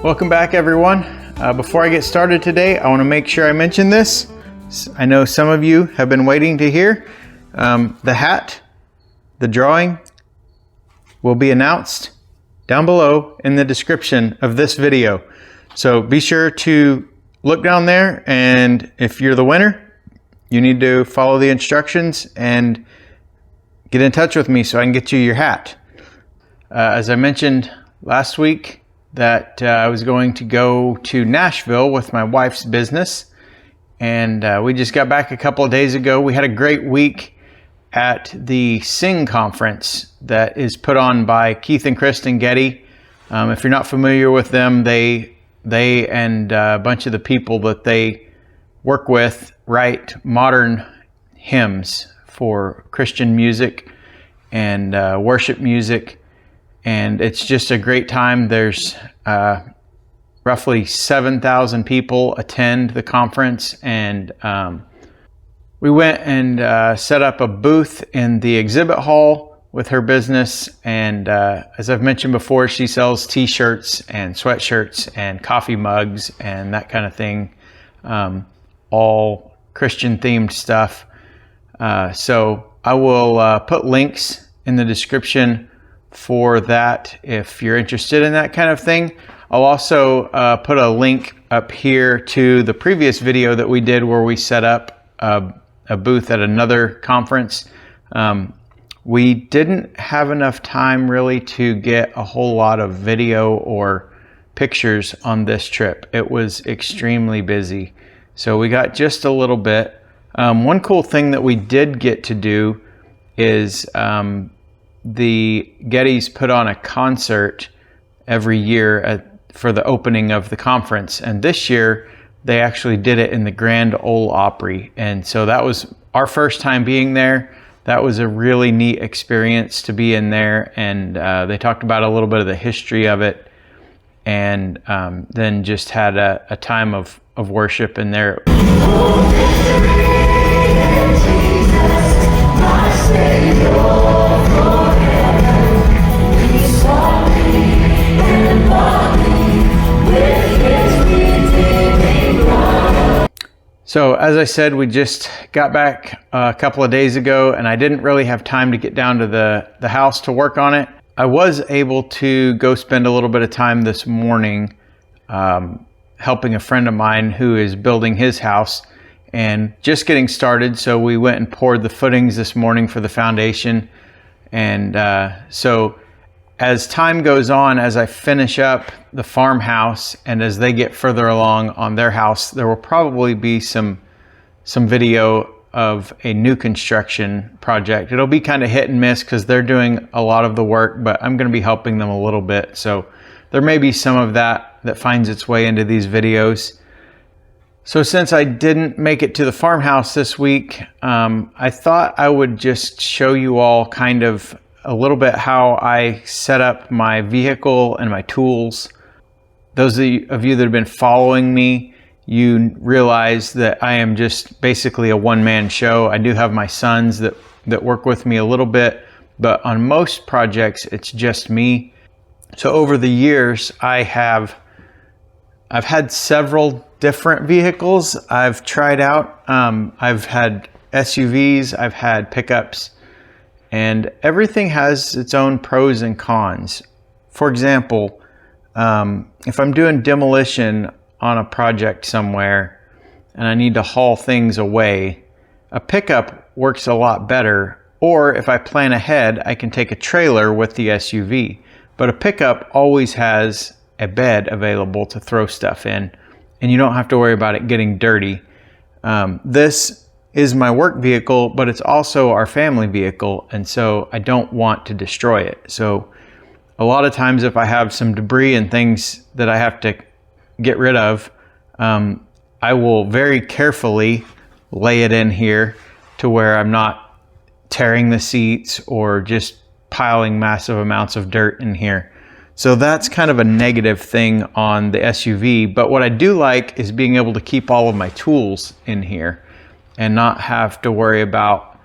Welcome back, everyone. Before I get started today, I want to make sure I mention this. I know some of you have been waiting to hear. The hat, the drawing, will be announced down below in the description of this video. So be sure to look down there, and if you're the winner, you need to follow the instructions and get in touch with me so I can get you your hat. As I mentioned last week, that I was going to go to Nashville with my wife's business, and we just got back a couple of days ago. We had a great week at the Sing conference that is put on by Keith and Kristen Getty. If you're not familiar with them, they and a bunch of the people that they work with write modern hymns for Christian music and worship music. And it's just a great time. There's roughly 7,000 people attend the conference, and we went and set up a booth in the exhibit hall with her business. And as I've mentioned before, she sells t-shirts and sweatshirts and coffee mugs and that kind of thing, all Christian themed stuff. So I will put links in the description for that if you're interested in that kind of thing. I'll also put a link up here to the previous video that we did where we set up a booth at another conference. We didn't have enough time really to get a whole lot of video or pictures on this trip. It was extremely busy, so we got just a little bit. One cool thing that we did get to do is the Gettys put on a concert every year for the opening of the conference, and this year they actually did it in the Grand Ole Opry, and so that was our first time being there. That was a really neat experience to be in there, and they talked about a little bit of the history of it, and then just had a time of worship in there. So as I said, we just got back a couple of days ago, and I didn't really have time to get down to the house to work on it. I was able to go spend a little bit of time this morning helping a friend of mine who is building his house and just getting started. So we went and poured the footings this morning for the foundation. And so as time goes on, as I finish up the farmhouse and as they get further along on their house, there will probably be some video of a new construction project. It'll be kind of hit and miss because they're doing a lot of the work, but I'm going to be helping them a little bit. So there may be some of that finds its way into these videos. So since I didn't make it to the farmhouse this week, I thought I would just show you all kind of a little bit how I set up my vehicle and my tools. Those of you that have been following me, you realize that I am just basically a one-man show. I do have my sons that work with me a little bit, but on most projects, it's just me. So over the years, I've had several different vehicles I've tried out. I've had SUVs, I've had pickups, and everything has its own pros and cons. For example, if I'm doing demolition on a project somewhere and I need to haul things away, a pickup works a lot better. Or if I plan ahead, I can take a trailer with the SUV. But a pickup always has a bed available to throw stuff in, and you don't have to worry about it getting dirty. This is my work vehicle, but it's also our family vehicle, and so I don't want to destroy it. So a lot of times if I have some debris and things that I have to get rid of, I will very carefully lay it in here to where I'm not tearing the seats or just piling massive amounts of dirt in here. So that's kind of a negative thing on the SUV, but what I do like is being able to keep all of my tools in here and not have to worry about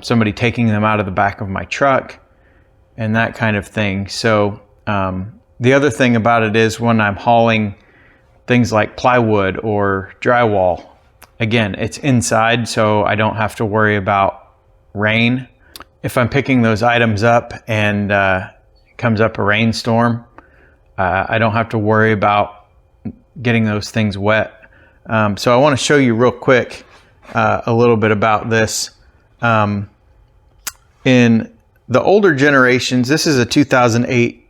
somebody taking them out of the back of my truck and that kind of thing. So The other thing about it is when I'm hauling things like plywood or drywall, again, it's inside, so I don't have to worry about rain. If I'm picking those items up and comes up a rainstorm, I don't have to worry about getting those things wet. So I want to show you real quick a little bit about this. In the older generations, this is a 2008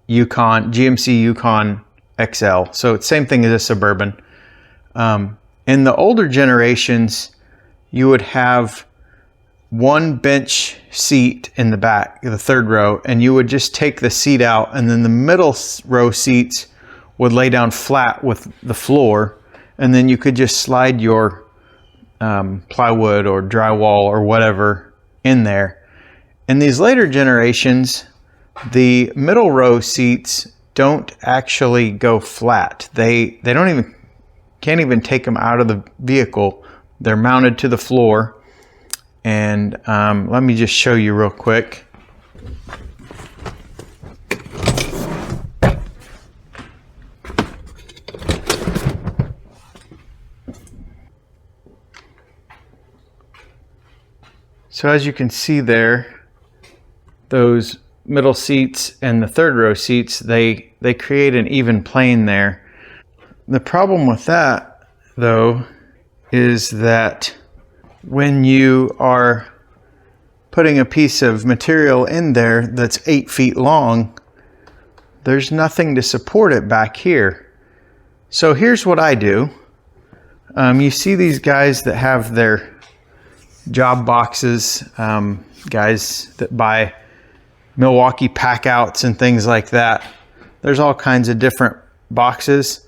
GMC Yukon XL. So it's same thing as a Suburban. In the older generations, you would have one bench seat in the back, the third row, and you would just take the seat out, and then the middle row seats would lay down flat with the floor, and then you could just slide your plywood or drywall or whatever in there. In these later generations, the middle row seats don't actually go flat. They can't even take them out of the vehicle. They're mounted to the floor. And let me just show you real quick. So as you can see there, those middle seats and the third row seats, they create an even plane there. The problem with that, though, is that when you are putting a piece of material in there that's 8 feet long, there's nothing to support it back here. So here's what I do. You see these guys that have their job boxes, guys that buy Milwaukee packouts and things like that. There's all kinds of different boxes.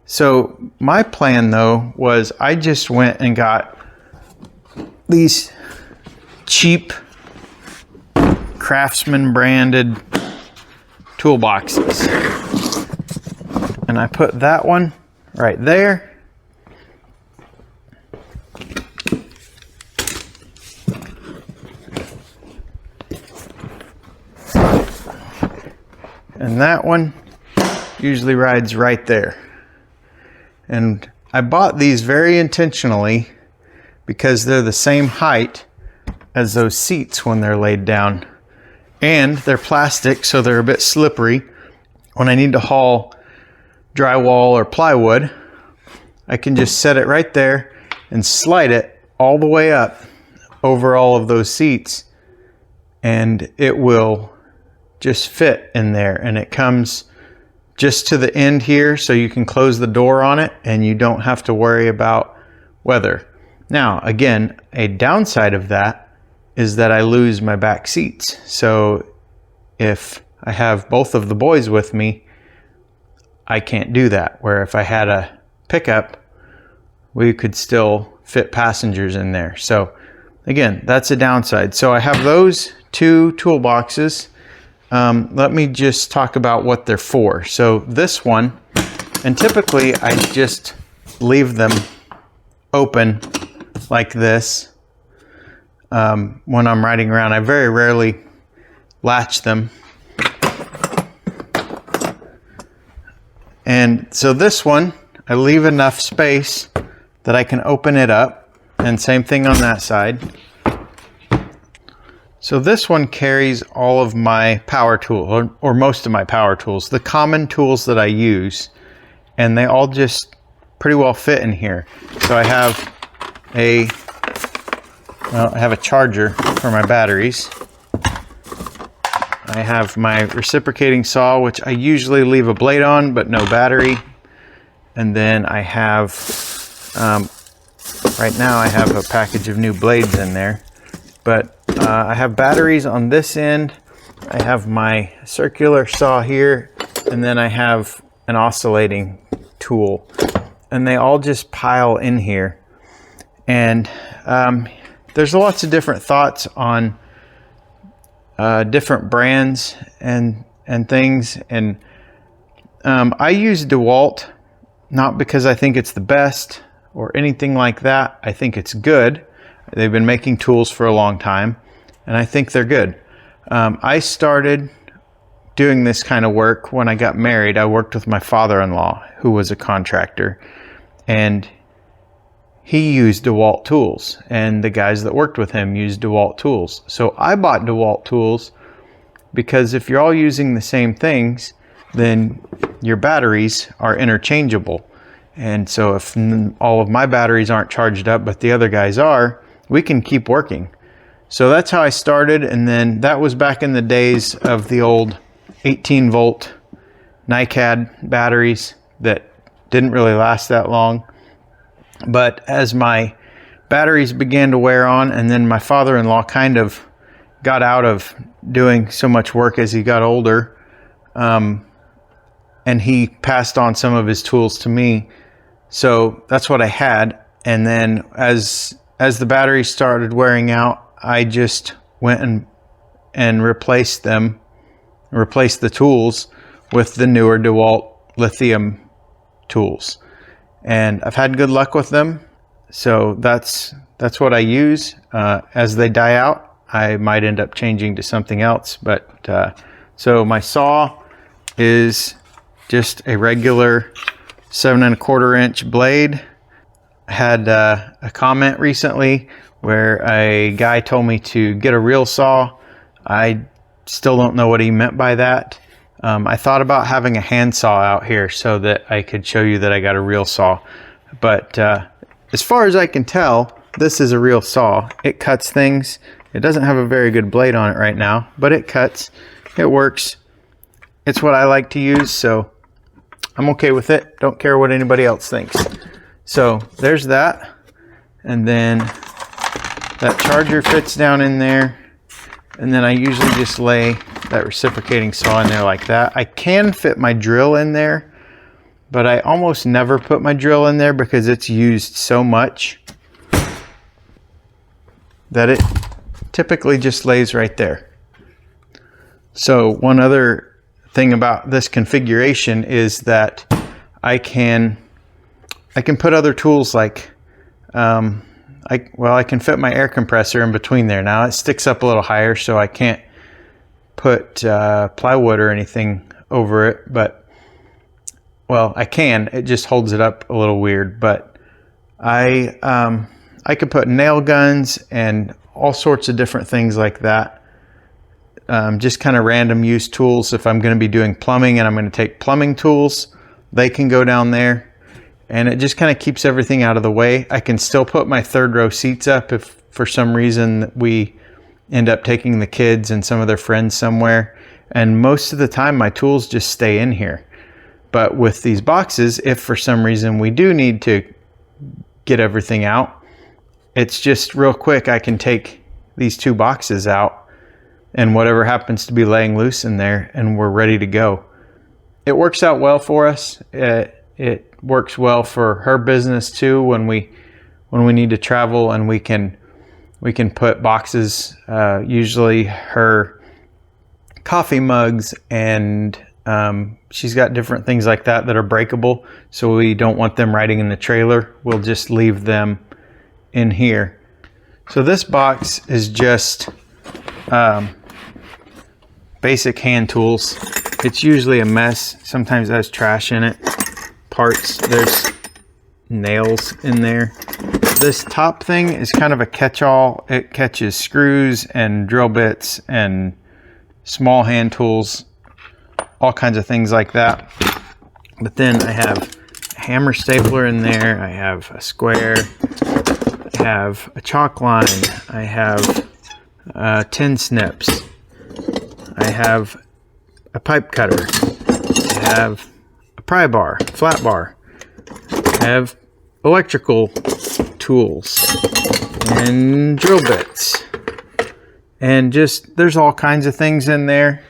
So my plan, though, was I just went and got these cheap Craftsman branded toolboxes, and I put that one right there. And that one usually rides right there. And I bought these very intentionally because they're the same height as those seats when they're laid down. And they're plastic, so they're a bit slippery. When I need to haul drywall or plywood, I can just set it right there and slide it all the way up over all of those seats, and it will just fit in there. And it comes just to the end here, so you can close the door on it and you don't have to worry about weather. Now, again, a downside of that is that I lose my back seats. So if I have both of the boys with me, I can't do that. Where if I had a pickup, we could still fit passengers in there. So again, that's a downside. So I have those two toolboxes. Let me just talk about what they're for. So this one, and typically I just leave them open like this when I'm riding around. I very rarely latch them. And so this one, I leave enough space that I can open it up, and same thing on that side. So this one carries all of my power tools, or most of my power tools, the common tools that I use, and they all just pretty well fit in here. So I have a charger for my batteries. I have my reciprocating saw, which I usually leave a blade on, but no battery. And then I have, right now I have a package of new blades in there. But I have batteries on this end. I have my circular saw here, and then I have an oscillating tool. And they all just pile in here. And there's lots of different thoughts on different brands and things. And I use DeWalt, not because I think it's the best or anything like that. I think it's good. They've been making tools for a long time, and I think they're good. I started doing this kind of work, when I got married, I worked with my father-in-law, who was a contractor, and he used DeWalt tools, and the guys that worked with him used DeWalt tools. So I bought DeWalt tools because if you're all using the same things, then your batteries are interchangeable. And so if all of my batteries aren't charged up, but the other guys are, we can keep working. So that's how I started. And then that was back in the days of the old 18 volt NiCad batteries that didn't really last that long. But as my batteries began to wear on, and then my father-in-law kind of got out of doing so much work as he got older, and he passed on some of his tools to me. So that's what I had. And then as the batteries started wearing out, I just went and replaced the tools with the newer DeWalt lithium tools. And I've had good luck with them. So that's what I use. As they die out, I might end up changing to something else. But so my saw is just a regular 7 1/4 inch blade. I had a comment recently where a guy told me to get a real saw. I still don't know what he meant by that. I thought about having a hand saw out here so that I could show you that I got a real saw. But as far as I can tell, this is a real saw. It cuts things. It doesn't have a very good blade on it right now, but it cuts. It works. It's what I like to use, so I'm okay with it. Don't care what anybody else thinks. So there's that. And then that charger fits down in there. And then I usually just lay that reciprocating saw in there like that. I can fit my drill in there, but I almost never put my drill in there because it's used so much that it typically just lays right there. So one other thing about this configuration is that I can put other tools like I can fit my air compressor in between there. Now it sticks up a little higher, so I can't put plywood or anything over it, but well, I can. It just holds it up a little weird. But I could put nail guns and all sorts of different things like that. Just kind of random use tools. If I'm going to be doing plumbing and I'm going to take plumbing tools, they can go down there. And it just kind of keeps everything out of the way. I can still put my third row seats up if for some reason we end up taking the kids and some of their friends somewhere. And most of the time my tools just stay in here. But with these boxes, if for some reason we do need to get everything out, it's just real quick. I can take these two boxes out and whatever happens to be laying loose in there, and we're ready to go. It works out well for us. It works well for her business too when we need to travel, and we can put boxes, usually her coffee mugs, and she's got different things like that that are breakable, so we don't want them riding in the trailer. We'll just leave them in here. So this box is just basic hand tools. It's usually a mess. Sometimes it has trash in it. Parts, there's nails in there. This top thing is kind of a catch-all. It catches screws and drill bits and small hand tools, all kinds of things like that. But then I have a hammer stapler in there. I have a square. I have a chalk line. I have tin snips. I have a pipe cutter. I have pry bar, flat bar. I have electrical tools and drill bits, and just there's all kinds of things in there.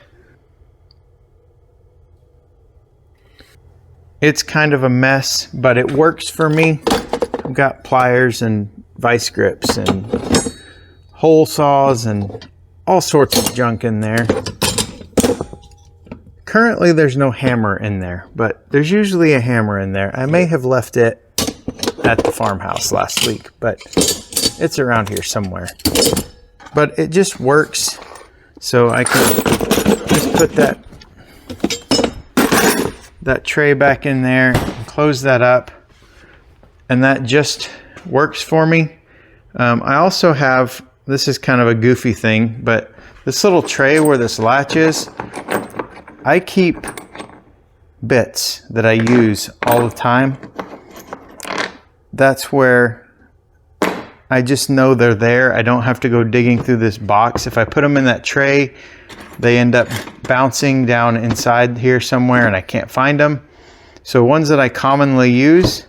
It's kind of a mess, but it works for me. I've got pliers and vice grips and hole saws and all sorts of junk in there. Currently there's no hammer in there, but there's usually a hammer in there. I may have left it at the farmhouse last week, but it's around here somewhere. But it just works. So I can just put that that tray back in there, close that up, and that just works for me. I also have, this is kind of a goofy thing, but this little tray where this latch is, I keep bits that I use all the time. That's where I just know they're there. I don't have to go digging through this box. If I put them in that tray, they end up bouncing down inside here somewhere and I can't find them. So ones that I commonly use,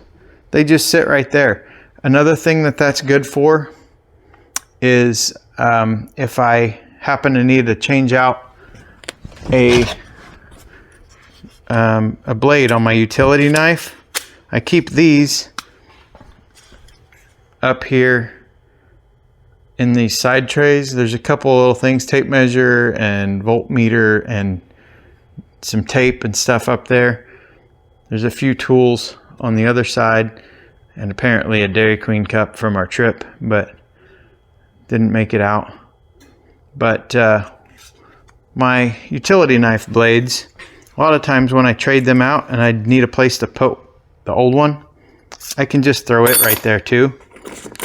they just sit right there. Another thing that that's good for is if I happen to need to change out a blade on my utility knife, I keep these up here in these side trays. There's a couple little things, tape measure and voltmeter and some tape and stuff up there. There's a few tools on the other side and apparently a Dairy Queen cup from our trip, but didn't make it out. But my utility knife blades, a lot of times when I trade them out and I need a place to put the old one, I can just throw it right there too.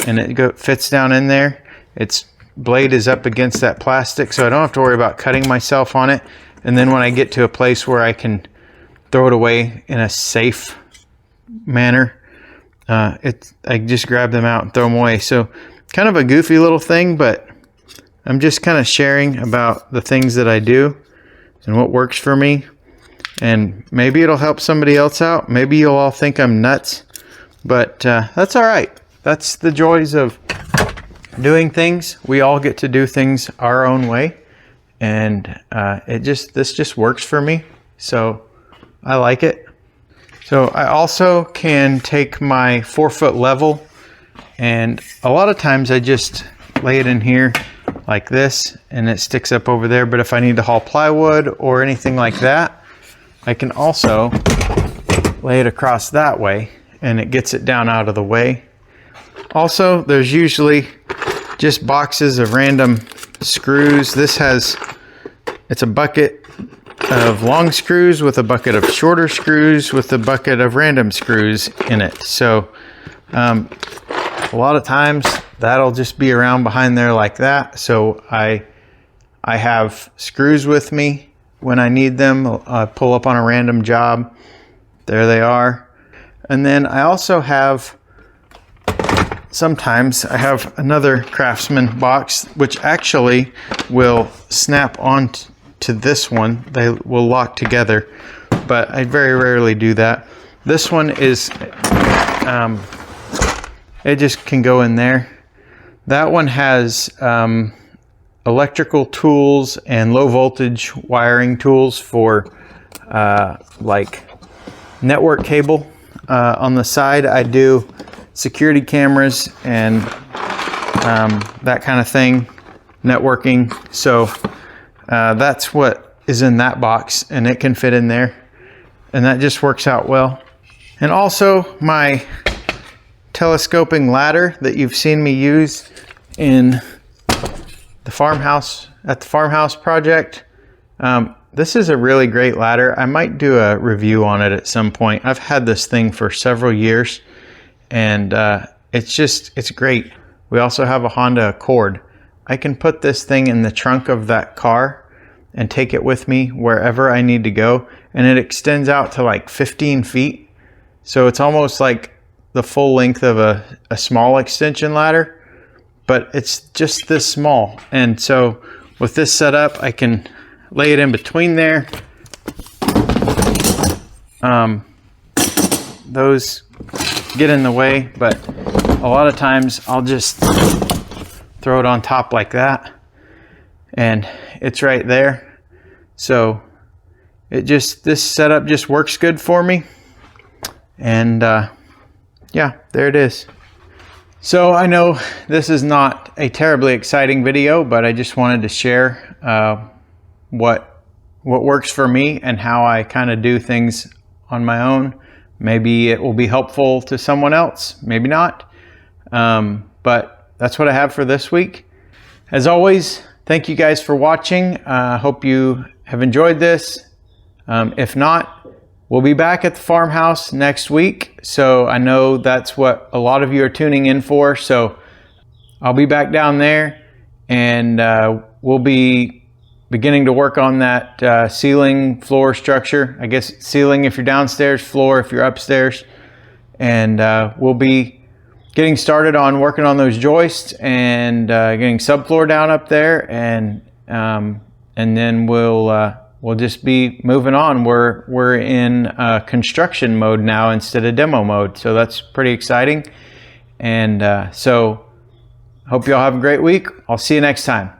And it fits down in there. Its blade is up against that plastic, so I don't have to worry about cutting myself on it. And then when I get to a place where I can throw it away in a safe manner, I just grab them out and throw them away. So kind of a goofy little thing, but I'm just kind of sharing about the things that I do and what works for me. And maybe it'll help somebody else out. Maybe you'll all think I'm nuts, but that's all right. That's the joys of doing things. We all get to do things our own way, and this just works for me, so I like it. So I also can take my 4-foot level, and a lot of times I just lay it in here like this and it sticks up over there. But if I need to haul plywood or anything like that, I can also lay it across that way and it gets it down out of the way. Also, there's usually just boxes of random screws. It's a bucket of long screws with a bucket of shorter screws with a bucket of random screws in it. So a lot of times that'll just be around behind there like that. So I have screws with me when I need them. I pull up on a random job. There they are. And then I also have, sometimes I have another Craftsman box, which actually will snap on to this one. They will lock together, but I very rarely do that. This one is, it just can go in there. That one has electrical tools and low voltage wiring tools for like network cable. On the side, I do security cameras and that kind of thing, networking. So that's what is in that box, and it can fit in there, and that just works out well. And also my telescoping ladder that you've seen me use in the farmhouse, at the farmhouse project. This is a really great ladder. I might do a review on it at some point. I've had this thing for several years, and it's great. We also have a Honda Accord. I can put this thing in the trunk of that car and take it with me wherever I need to go, and it extends out to like 15 feet. So it's almost like the full length of a small extension ladder, but it's just this small. And so with this setup, I can lay it in between there. Those get in the way, but a lot of times I'll just throw it on top like that and it's right there. So this setup just works good for me. And yeah, there it is. So I know this is not a terribly exciting video, but I just wanted to share what works for me and how I kind of do things on my own. Maybe it will be helpful to someone else, maybe not. But that's what I have for this week. As always, thank you guys for watching. I hope you have enjoyed this. If not, we'll be back at the farmhouse next week. So I know that's what a lot of you are tuning in for. So I'll be back down there, and we'll be beginning to work on that ceiling floor structure. I guess ceiling if you're downstairs, floor if you're upstairs. And we'll be getting started on working on those joists and getting subfloor down up there, and then we'll just be moving on. We're in construction mode now instead of demo mode, so that's pretty exciting. And so hope you all have a great week. I'll see you next time.